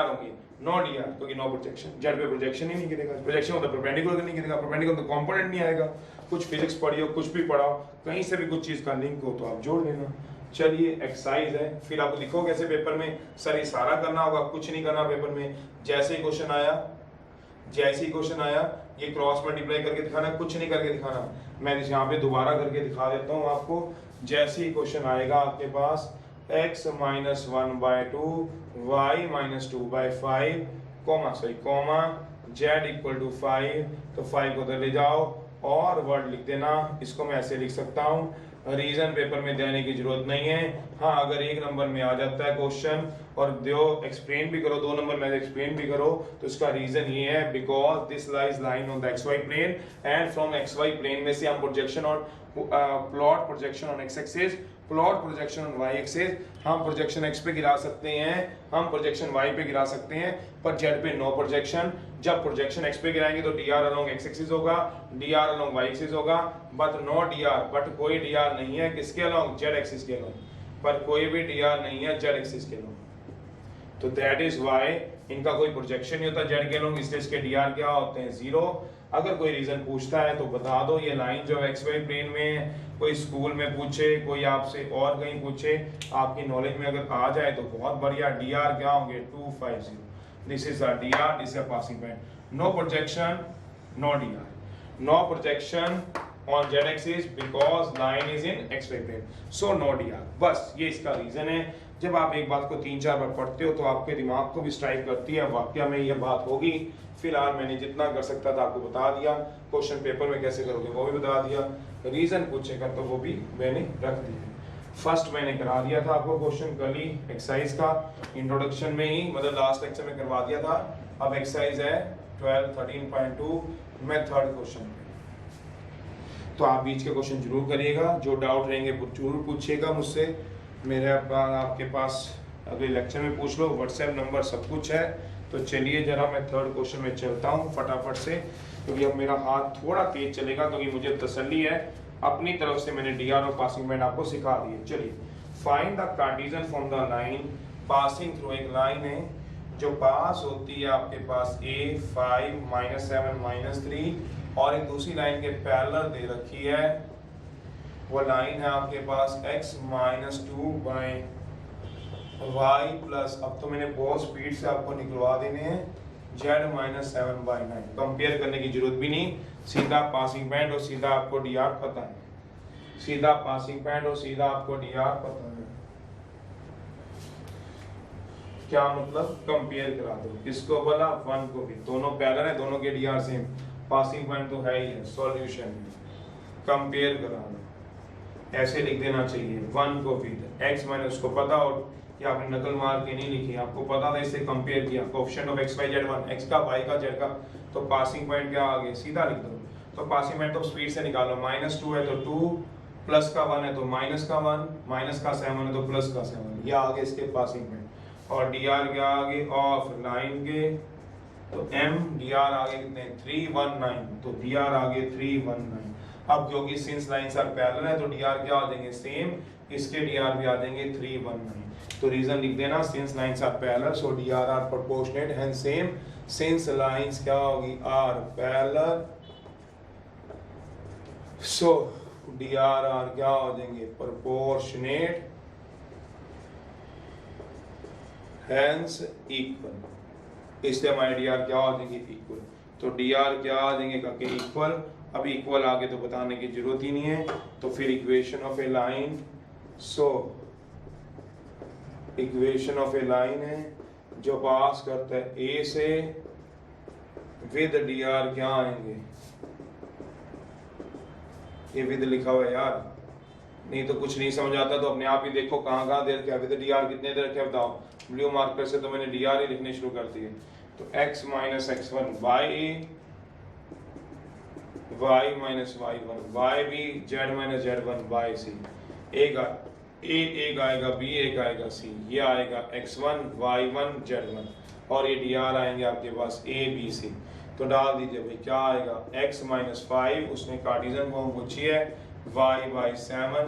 होंगे, नो dr, क्योंकि नो प्रोजेक्शन, z पे प्रोजेक्शन ही नहीं गिरेगा। प्रोजेक्शन मतलब परपेंडिकुलर नहीं गिरेगा, परपेंडिकुलर तो कंपोनेंट नहीं आएगा। कुछ फिजिक्स पढ़ी हो, कुछ भी पढ़ाओ, कहीं से भी कुछ चीज का लिंक हो तो आप जोड़ लेना। चलिए एक्सरसाइज है, फिर आप लिखो कैसे पेपर में, सर ये सारा करना होगा, कुछ नहीं करना पेपर में। जैसे ही क्वेश्चन आया ये क्रॉस मल्टीप्लाई करके दिखाना, कुछ नहीं करके दिखाना। मैं यहाँ पे दोबारा करके दिखा देता हूँ आपको। जैसे ही क्वेश्चन आएगा आपके पास x - 1/2 y - 2/5 कोमा z = 5, तो 5 को उधर ले जाओ और वर्ड लिख देना। इसको मैं ऐसे लिख सकता हूँ, रीजन पेपर में देने की जरूरत नहीं है। हाँ, अगर 1 नंबर में आ जाता है क्वेश्चन और दो एक्सप्लेन भी करो, 2 नंबर में एक्सप्लेन भी करो, तो इसका रीजन ये है because this lies line on the xy plane and from xy plane में से हम प्रोजेक्शन और plot projection on x axis, plot projection on Y axis, हम प्रोजेक्शन एक्स पे गिरा सकते हैं, हम प्रोजेक्शन वाई पे गिरा सकते हैं, पर जेड पे नो प्रोजेक्शन। जब प्रोजेक्शन एक्स पे गिराएंगे तो D R along X axis होगा, D R along Y axis होगा, but no D R, but कोई डी आर नहीं है किसके अलोंग, जेड एक्सिस के अलोंग, पर कोई भी डी आर नहीं है जेड एक्सिस के अलोंग। तो दैट इज वाई इनका कोई प्रोजेक्शन नहीं होता जेड के अलोंग, इसलिए इसके डी आर क्या होते हैं, जीरो। अगर कोई रीजन पूछता है तो बता दो, ये लाइन जो एक्स वाई प्लेन में कोई स्कूल में पूछे, कोई आपसे और कहीं पूछे, आपकी नॉलेज में अगर आ जाए तो बहुत बढ़िया। डी आर क्या होंगे 250, this is D R, this is passing point. No projection, no D R, no projection on z axis because line is in xy plane, so no dr। बस ये इसका रीजन है। जब आप एक बात को 3-4 बार पढ़ते हो तो आपके दिमाग को भी स्ट्राइक करती है, वाकया में ये बात होगी। फिलहाल मैंने जितना कर सकता था आपको बता दिया, क्वेश्चन पेपर में कैसे करोगे वो भी बता दिया, रीजन पूछेगा तो वो भी मैंने रख दिया। फर्स्ट मैंने करा दिया था आपको क्वेश्चन कल ही एक्सरसाइज का, इंट्रोडक्शन में ही, मतलब लास्ट लेक्चर में करवा दिया था। अब एक्सरसाइज है 12 13.2 में थर्ड क्वेश्चन। तो आप बीच के क्वेश्चन जरूर करिएगा, जो डाउट रहेंगे जरूर पूछिएगा मुझसे। मेरे आपके पास अगले लेक्चर में पूछ लो, व्हाट्सएप नंबर सब कुछ है। तो चलिए जरा मैं थर्ड क्वेश्चन में चलता हूँ फटाफट से, क्योंकि अब मेरा हाथ थोड़ा तेज चलेगा, क्योंकि मुझे तसल्ली है अपनी तरफ से मैंने डी आर और पासिंग पॉइंट आपको सिखा दिए। चलिए, find the Cartesian from the line passing through. एक लाइन है जो पास होती है आपके पास a 5 -7 -3 और एक दूसरी लाइन के पैरेलल दे रखी है, वो लाइन है आपके पास x -2 बाय y प्लस, अब तो मैंने बहुत स्पीड से आपको निकलवा देने हैं, z -7/9। कंपेयर करने की जरूरत भी नहीं, सीधा पासिंग पॉइंट और सीधा आपको डी आर पता है, सीधा पासिंग पॉइंट और सीधा आपको डी आर पता है। क्या मतलब, कंपेयर करा दो, किसको बोला, 1 को भी, दोनों पैरेलल है, दोनों के D R same, passing point तो है ही है, सॉल्यूशन कंपेयर करा दो, ऐसे लिख देना चाहिए 1 को भी, x मैंने उसको पता, और कि आपने नकल मार के नहीं लिखी, आपको पता था, इससे कंपेयर किया, coefficient of x y z 1, x का y का z का, तो पासिंग पॉइंट क्या आ गया, सीधा लिख दो। तो पासिंग पॉइंट तो स्पीड से निकालो, -2 है तो 2, प्लस का 1 है तो माइनस का 1, माइनस का 7 है तो प्लस का 7, ये आगे इसके पासिंग पॉइंट। और डी आर क्या आगे ऑफ लाइन के, तो m डी आर आगे कितने 319, तो डी आर आगे 319। अब क्योंकि सिंस लाइंस आर पैरेलल है तो डी आर क्या आ जाएंगे सेम, इसके डी आर भी आ जाएंगे 319। तो रीजन लिख देना, since lines are parallel so D R are proportionate and same, since lines क्या होगी are parallel so D R are क्या हो जाएंगे प्रोपोर्शनेट हैंस इक्वल, इसलिए हमारे डी आर क्या आ जाएंगे इक्वल। तो डी आर क्या आ जाएंगे काके इक्वल, अब इक्वल आगे तो बताने की जरूरत ही नहीं है। तो फिर equation of A line, so equation of A line है जो पास करता है ए से, विद डी आर क्या आएंगे, ये विद लिखा हुआ है यार, नहीं तो कुछ नहीं समझ आता तो अपने आप ही देखो कहाँ कहाँ दे रखे, विद डी आर कितने दे रखे बताओ, ब्लू मार्कर से तो मैंने डी आर ही लिखने शुरू कर दिए। तो x -x1 y y-y1 y भी z -z1 y c, एक आएगा b, एक आएगा c, ये आएगा x1 y1 z1, और ये डी आर आएंगे आपके पास a b c। तो डाल दीजिए भाई, क्या आएगा x -5, उसने कार्टेशियन फॉर्म पूछी है, y/7।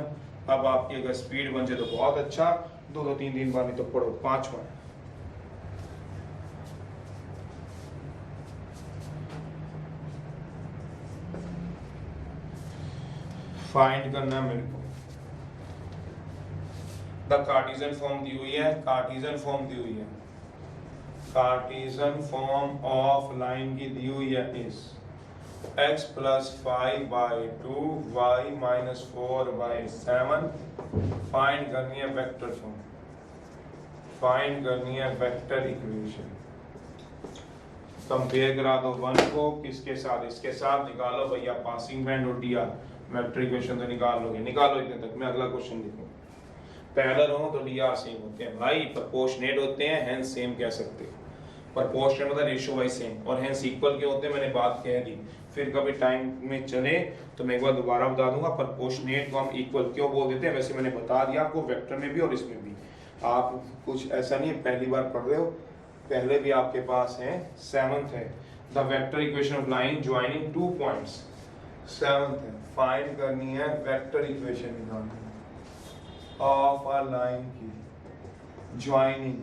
अब आपकी अगर स्पीड बन जाए तो बहुत अच्छा, 2-3 बार नहीं तो पढ़ो, 5वां फाइंड करना मेरे को। द कार्टेशियन फॉर्म दी हुई है, कार्टेशियन फॉर्म दी हुई है, कार्टेशियन फॉर्म ऑफ लाइन की दी हुई है इस x + 5/2 y - 4/7। फाइंड करनी है वेक्टर फॉर्म, फाइंड करनी है वेक्टर इक्वेशन। कंपेयर करा दो 1 को किसके साथ, इसके साथ, निकालो भैया पासिंग पॉइंट और डी आर, वेक्टर इक्वेशन तो निकाल लोगे, निकालो इतने तक, मैं अगला क्वेश्चन लिखूं। पैरेलल हो तो डी आर सेम होते हैं भाई, प्रोपोर्शनेट होते हैं, हेंस सेम कह सकते हो। प्रोपोर्शनल मतलब रेशियो वाइज सेम, और हेंस इक्वल के होते हैं, मैंने बात कह दी। फिर कभी टाइम में चले तो मैं एक बार दोबारा बता दूंगा, प्रोपोर्शनेट को हम इक्वल क्यों बोल देते हैं, वैसे मैंने बता दिया आपको वेक्टर में भी और इसमें भी। आप कुछ ऐसा नहीं है पहली बार पढ़ रहे हो, पहले भी आपके पास है। 7th है the vector equation of line joining 2 points. 7th है फाइंड करनी है वेक्टर इक्वेशन निकालनी ऑफ अ लाइन की ज्वाइनिंग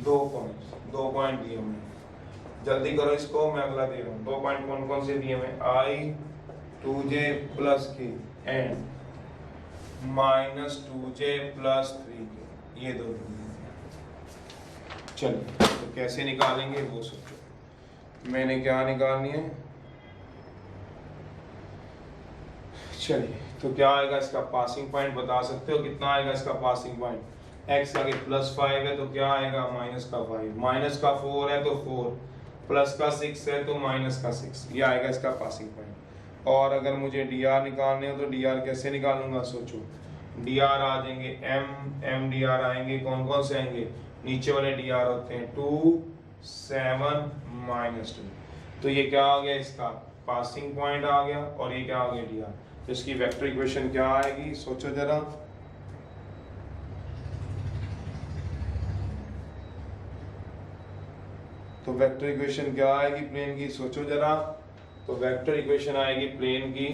2 पॉइंट दिए हुए। जल्दी करो इसको, मैं अगला दे रहा हूँ। 2 पॉइंट कौन कौन से दिए हुए, I 2j plus K and -2j plus 3k, ये दो दिए। चलिए तो कैसे निकालेंगे वो सोचो। मैंने क्या निकालनी है, चलिए तो क्या आएगा इसका पासिंग पॉइंट, बता सकते हो कितना आएगा इसका पासिंग पॉइंट। x आगे +5 है तो क्या आएगा -5, माइनस का 4 है तो 4, प्लस का 6 है तो -6, ये आएगा इसका पासिंग पॉइंट। और अगर मुझे dr निकालने हो तो dr कैसे निकालूंगा सोचो। dr आ जाएंगे m dr आएंगे, कौन कौन से आएंगे, नीचे वाले dr होते हैं 2 7 -2। तो ये क्या आ गया, इसका पासिंग पॉइंट आ गया, और ये क्या आ गया dr। तो इसकी वेक्टर इक्वेशन क्या आएगी सोचो जरा। तो वेक्टर इक्वेशन क्या आएगी प्लेन की, सोचो जरा। तो वेक्टर इक्वेशन आएगी प्लेन की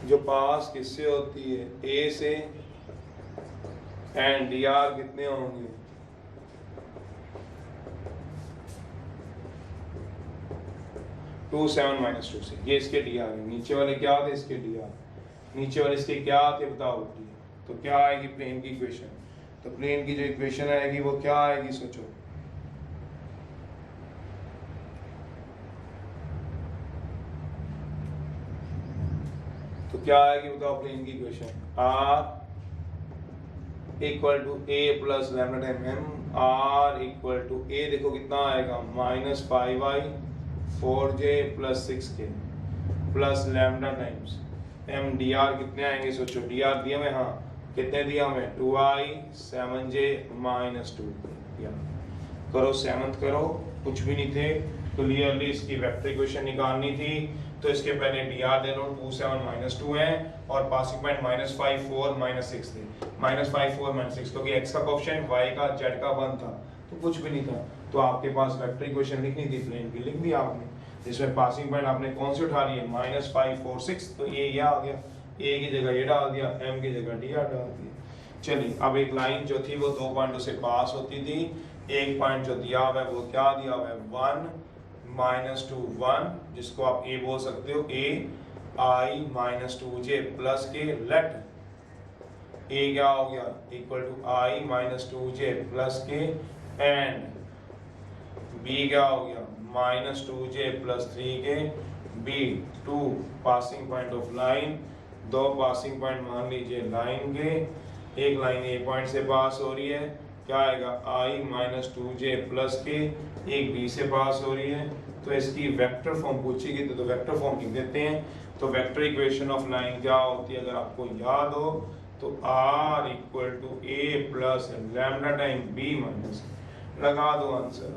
जो पास किससे होती है, ए से, एंड dr कितने होंगे, 2 7 -2 से। ये इसके dr है। नीचे वाले क्या थे इसके dr, नीचे वाले इसके क्या थे बताओ। तो क्या आएगी प्लेन की इक्वेशन, तो प्लेन की जो इक्वेशन आएगी वो क्या आएगी सोचो। तो क्या आएगी बताओ प्लेन की equation, r equal to a plus lambda time m, r equal to a देखो कितना आएगा -5y 4j plus 6k plus lambda times m dr कितने आएंगे सोचो। dr दिया मैं, हाँ कितने दिया मैं, 2i 7j -2 दिया। करो 7th करो, कुछ भी नहीं थे। क्लियरली इसकी वेक्टर इक्वेशन निकालनी थी, तो इसके पहले dr ले लो, 2 7 -2 है, और पासिंग पॉइंट -5 4 -6 थे। -5 4 -6 क्योंकि x का कोएफिशिएंट y का z का 1 था, तो कुछ भी नहीं था। तो आपके पास वेक्टर इक्वेशन लिखनी थी प्लेन की, लिख दी आपने, जिसमें पासिंग पॉइंट आपने कौन सी उठा ली है, -5 4 6, तो ये आ गया, a की जगह ये डाल दिया, m की जगह dr डाल दिया। चलिए अब एक लाइन जो थी वो 2 पॉइंटों से पास होती थी। एक पॉइंट जो दिया हुआ है वो क्या दिया हुआ है, 1 -2 1, जिसको आप a बोल सकते हो, a i -2j plus K, let a क्या हो गया equal to i -2j plus K, and b क्या हो गया -2j plus 3k, b 2 passing point of line, 2 passing point मान लीजिए लाइन के। एक लाइन a पॉइंट से पास हो रही है, क्या आएगा i -2j प्लस के, एक b से पास हो रही है। तो इसकी वेक्टर फॉर्म पूछेगी तो वेक्टर फॉर्म लिख देते हैं। तो वेक्टर इक्वेशन ऑफ लाइन क्या होती है अगर आपको याद हो, तो r equal to a plus lambda time b minus, लगा दो आंसर,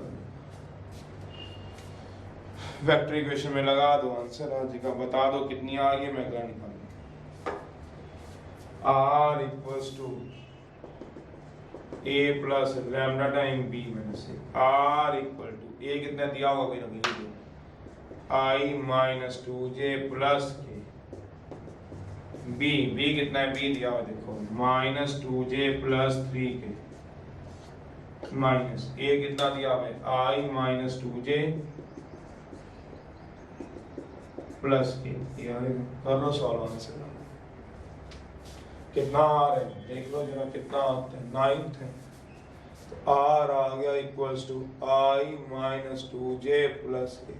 वेक्टर इक्वेशन में लगा दो आंसर आ जाएगा। बता दो कितनी आ गई, मैं क्या निकालूं। r equals to a plus lambda time b minus r equal to a कितना दिया होगा कोई ना कोई, i -2j प्लस के, b कितना है, b दिया हुआ देखो -2j plus 3k, minus a कितना दिया हुआ है, i -2j प्लस के। कर लो सॉल्व आंसर, कितना आ रहा है देख लो जरा, कितना आता है, 9th है। तो r आ गया equals to i -2j plus के,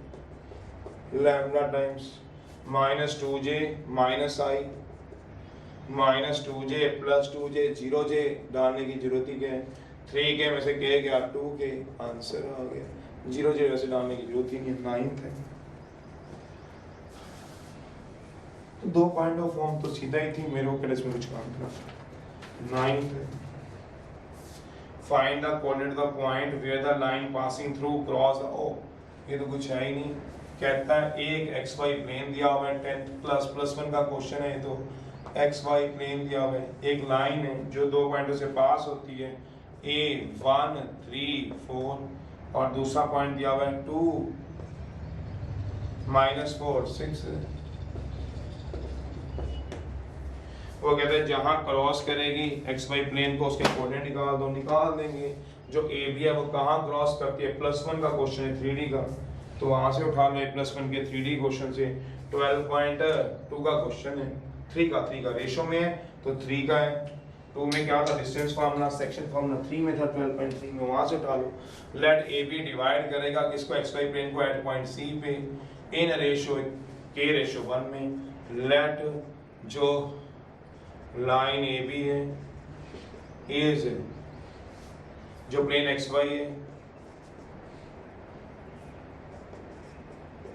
lambda times -2j minus i -2j plus 2j, 0j डालने की जरूरत ही क्या है, 3k में से k गया 2k, आंसर आ गया। 0j वैसे डालने की जरूरत ही नहीं है, 9th है। तो 2 पॉइंट ऑफ फॉर्म तो सीधा ही थी, मेरे को इसमें कुछ काम करना। 9th, find the coordinate the point where the line passing through cross the O. ये तो कुछ है ही नहीं। कहता है एक एक्स वाई प्लेन दिया हुआ है, 10 प्लस 1 का क्वेश्चन है। ये तो एक्स वाई प्लेन दिया हुआ है, एक लाइन है जो 2 पॉइंटों से पास होती है, ए 1 3 4, और दूसरा पॉइंट दिया हुआ है 2 -4 6। वो कहते हैं जहां क्रॉस करेगी एक्स वाई प्लेन को, उसके कोऑर्डिनेट निकाल दो, निकाल देंगे। जो ए बी है वो कहाँ क्रॉस करती है, +1 का क्वेश्चन है 3D का, तो वहां से उठा लो +1 के 3D क्वेश्चन से। 12.2 का क्वेश्चन है, 3 का रेशो में है तो 3 का है। 2 में क्या था, डिस्टेंस फार्मूला, सेक्शन फार्मूला, 3 में था 12.3 में, वहां से उठा लो। लेट ए बी डिवाइड करेगा किसको, एक्स वाई प्लेन को एट पॉइंट सी पे इन रेशो k/1 में। लेट जो लाइन ए बी है इज जो प्लेन एक्स वाई है,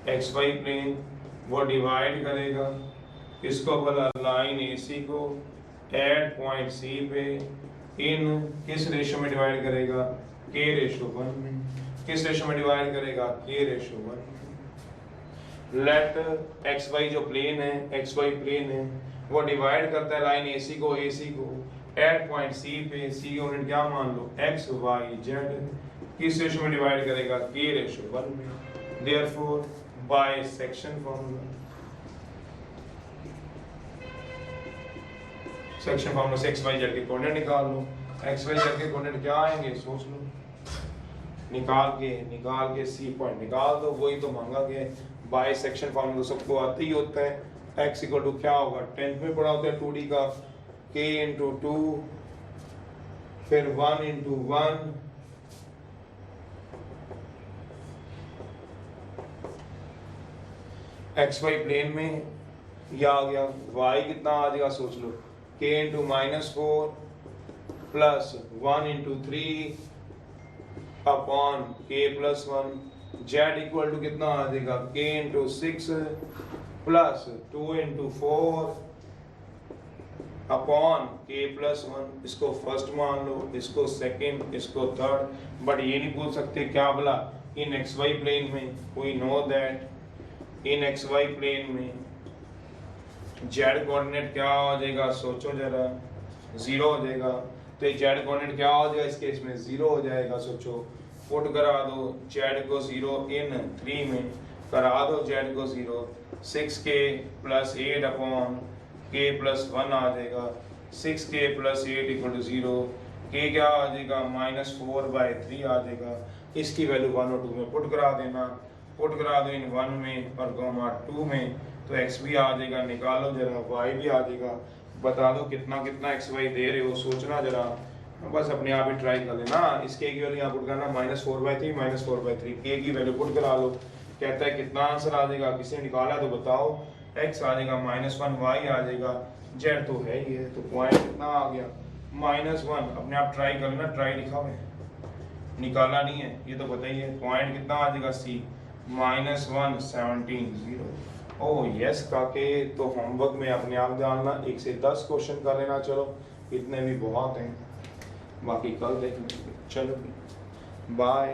एक्स वाई प्लेन वो डिवाइड करेगा इसको भला लाइन ए सी को एट पॉइंट सी पे इन किस रेशो में डिवाइड करेगा, k/1 में। किस रेशो में डिवाइड करेगा, k/1 में। लेट एक्स वाई जो प्लेन है, एक्स वाई प्लेन है, वो डिवाइड करता है लाइन AC को एट पॉइंट C पे। C की यूनिट क्या मान लो, x y z। किस रेशो में डिवाइड करेगा, k/1 में। Therefore by section formula, section formula से x y z के कोऑर्डिनेट निकाल लो। x y z के कोऑर्डिनेट क्या आएंगे सोच लो, निकाल के C पॉइंट निकाल दो, वही तो मांगा गया है। बाय सेक्शन फार्मूला सबको आते ही होता है। x इक्वल टू क्या होगा, 10th में पढ़ा होता है 2D का, k इंटू 2 फिर 1 इंटू 1 एक्स वाई प्लेन में यह आ गया। y कितना आ जाएगा सोच लो, k into -4 plus 1 into 3 upon k+1। z equal to कितना आ जाएगा, k into 6 plus 2 into 4 upon k+1। इसको फर्स्ट मान लो, इसको सेकंड, इसको थर्ड। बट ये नहीं बोल सकते क्या बोला, इन एक्स वाई प्लेन में we know that in X Y plane में जेड कोऑर्डिनेट क्या हो जाएगा, सोचो जरा, 0 हो जाएगा। तो ये जेड कोऑर्डिनेट क्या हो जाएगा इस केस में, 0 हो जाएगा। सोचो, पुट करा दो जेड को 0 इन 3 में, करा दो जेड को 0, 6k + 8 अपॉन k+1 आ जाएगा। 6k + 8 = 0। k क्या आ जाएगा, -4/3 आ जाएगा। इसकी वैल्यू 1 और 2 में पुट करा देना, पुट करा दो इन 1 में और 2 में, तो x भी आ जाएगा। निकालो जरा, y भी आ जाएगा। बता दो कितना कितना x y दे रहे हो, सोचना जरा, बस अपने आप ही ट्राई कर लेना। इसके की वैल्यू यहाँ पुट करना, -4/3 -4/3, k की वैल्यू पुट करा लो। कहता है कितना आंसर आ जाएगा, किसी ने निकाला तो बताओ। x आ जाएगा -1, y आ जाएगा, z तो है ही है, तो पॉइंट कितना आ गया, -1। अपने आप ट्राई कर लेना, ट्राई लिखा हुआ है, निकाला नहीं है ये तो बताइए। पॉइंट कितना आ जाएगा, c -1 17 0। ओह यस काके, तो होमवर्क में अपने आप डालना, 1 से 10 क्वेश्चन कर लेना। चलो इतने भी बहुत हैं, बाकी कल देख लेंगे। चलो बाय।